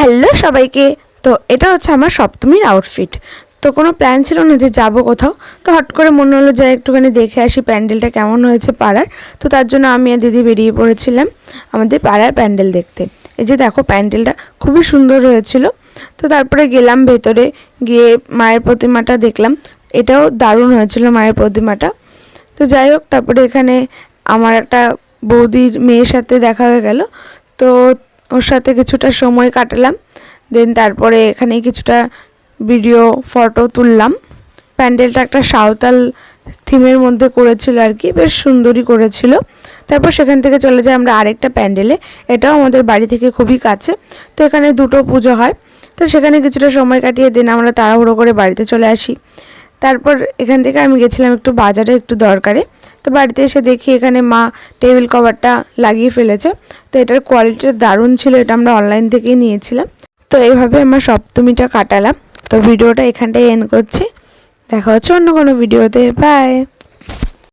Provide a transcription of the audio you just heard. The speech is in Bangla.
হ্যালো সবাইকে। তো এটা হচ্ছে আমার সপ্তমীর আউটফিট। তো কোনো প্ল্যান ছিল না যে যাব কোথাও, তো হট করে মনে হলো যে একটুখানি দেখে আসি প্যান্ডেলটা কেমন হয়েছে পাড়ার। তো তার জন্য আমি আর দিদি বেরিয়ে পড়েছিলাম আমাদের পাড়ার প্যান্ডেল দেখতে। এই যে দেখো প্যান্ডেলটা খুবই সুন্দর হয়েছিল। তো তারপরে গেলাম ভেতরে, গিয়ে মায়ের প্রতিমাটা দেখলাম, এটাও দারুণ হয়েছিল মায়ের প্রতিমাটা। তো যাই হোক, তারপরে এখানে আমার একটা বৌদির মেয়ের সাথে দেখা হয়ে গেল। তো ওর সাথে কিছুটা সময় কাটালাম। দেন তারপরে এখানে কিছুটা ভিডিও ফটো তুললাম। প্যান্ডেলটা একটা সাঁওতাল থিমের মধ্যে করেছিল আর কি, বেশ সুন্দরই করেছিল। তারপর সেখান থেকে চলে যাই আমরা আরেকটা প্যান্ডেলে, এটাও আমাদের বাড়ি থেকে খুবই কাছে। তো এখানে দুটো পুজো হয়, তো সেখানে কিছুটা সময় কাটিয়ে দিন আমরা তাড়াহুড়ো করে বাড়িতে চলে আসি। তারপর এখান থেকে আমি গেছিলাম একটু বাজারে, একটু দরকারে। তো বাড়িতে এসে দেখি এখানে মা টেবিল কভারটা লাগিয়ে ফেলেছে। তো এটার কোয়ালিটিটা দারুণ ছিল, এটা আমরা অনলাইন থেকেই নিয়েছিলাম। তো এইভাবে আমার সপ্তমীটা কাটালাম। তো ভিডিওটা এখানটাই এন্ড করছি, দেখা হচ্ছে অন্য কোনো ভিডিওতে। বাই।